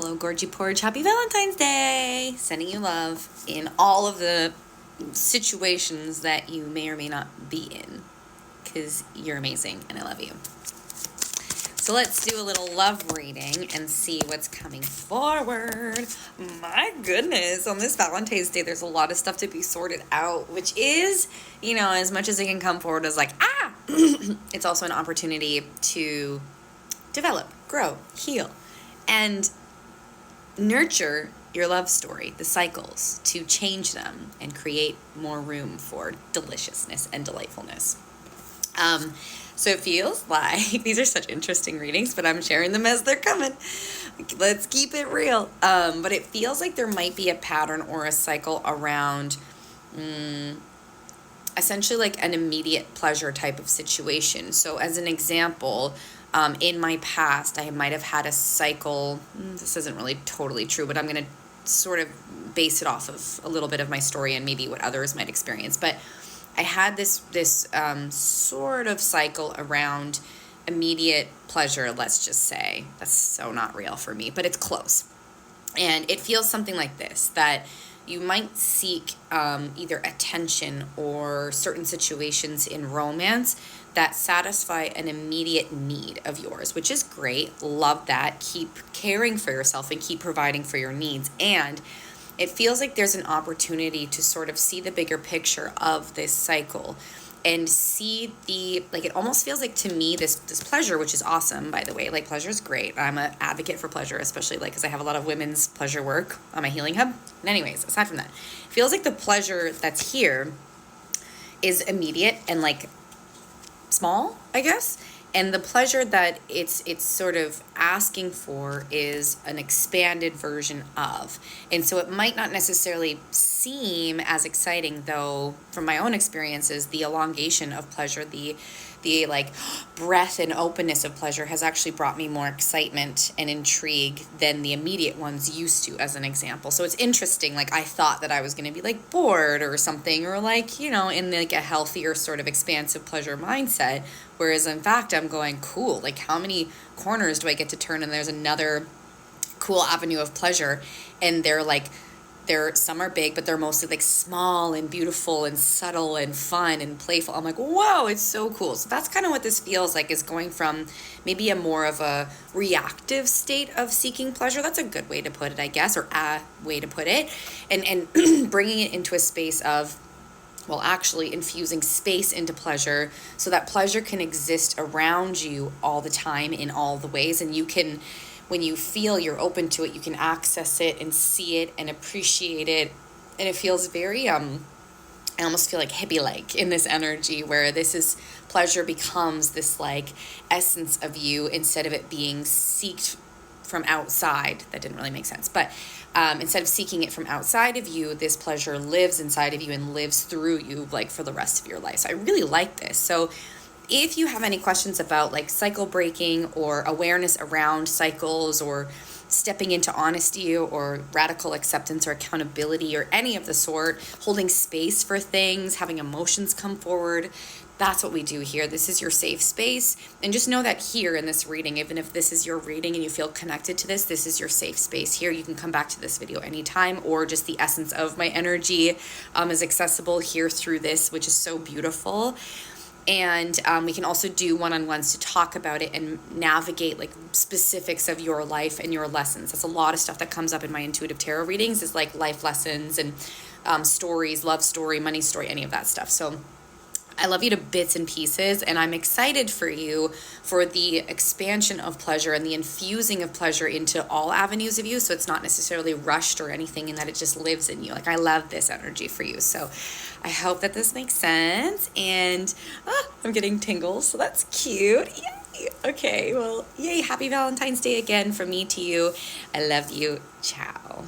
Hello, Gorgy Porge. Happy Valentine's Day. Sending you love in all of the situations that you may or may not be in, because you're amazing and I love you. So let's do a little love reading and see what's coming forward. My goodness, on this Valentine's Day, there's a lot of stuff to be sorted out, which is, as much as it can come forward as like, it's also an opportunity to develop, grow, heal, and nurture your love story, the cycles, to change them and create more room for deliciousness and delightfulness. So it feels like these are such interesting readings, but I'm sharing them as they're coming. Let's keep it real. But it feels like there might be a pattern or a cycle around essentially like an immediate pleasure type of situation. So as an example, in my past, I might have had a cycle. This isn't really totally true, but I'm going to sort of base it off of a little bit of my story and maybe what others might experience. But I had this sort of cycle around immediate pleasure, let's just say. That's so not real for me, but it's close. And it feels something like this, that you might seek either attention or certain situations in romance that satisfy an immediate need of yours, which is great. Love that. Keep caring for yourself and keep providing for your needs. And it feels like there's an opportunity to sort of see the bigger picture of this cycle and see it almost feels like to me this pleasure, which is awesome, by the way. Like, pleasure is great. I'm an advocate for pleasure, especially because I have a lot of women's pleasure work on my healing hub. And anyways, aside from that, it feels like the pleasure that's here is immediate and small, I guess. And the pleasure that it's sort of asking for is an expanded version of. And so it might not necessarily seem as exciting, though, from my own experiences, the elongation of pleasure, the breadth and openness of pleasure has actually brought me more excitement and intrigue than the immediate ones used to, as an example. So it's interesting. I thought that I was going to be bored or something, or in a healthier sort of expansive pleasure mindset. Whereas in fact, I'm going, cool, how many corners do I get to turn and there's another cool avenue of pleasure? And some are big, but they're mostly small and beautiful and subtle and fun and playful. I'm like, whoa, it's so cool. So that's kind of what this feels like, is going from maybe a more of a reactive state of seeking pleasure. That's a good way to put it, I guess, or a way to put it. And bringing it into a space of, actually infusing space into pleasure so that pleasure can exist around you all the time in all the ways. And you can, when you feel you're open to it, you can access it and see it and appreciate it. And it feels very, I almost feel like hippie-like in this energy, where pleasure becomes this essence of you instead of it being seeked from outside. That didn't really make sense. But instead of seeking it from outside of you, this pleasure lives inside of you and lives through you for the rest of your life. So I really like this. So if you have any questions about cycle breaking or awareness around cycles, or stepping into honesty or radical acceptance or accountability or any of the sort, holding space for things, having emotions come forward, that's what we do here. This is your safe space. And just know that here in this reading, even if this is your reading and you feel connected to this is your safe space here. You can come back to this video anytime, or just the essence of my energy is accessible here through this, which is so beautiful. And we can also do one-on-ones to talk about it and navigate specifics of your life and your lessons. That's a lot of stuff that comes up in my intuitive tarot readings, is life lessons and stories, love story, money story, any of that stuff. So I love you to bits and pieces, and I'm excited for you for the expansion of pleasure and the infusing of pleasure into all avenues of you. So it's not necessarily rushed or anything, and that it just lives in you. I love this energy for you. So I hope that this makes sense. And I'm getting tingles, so that's cute. Yay. Okay, well, yay. Happy Valentine's Day again from me to you. I love you. Ciao.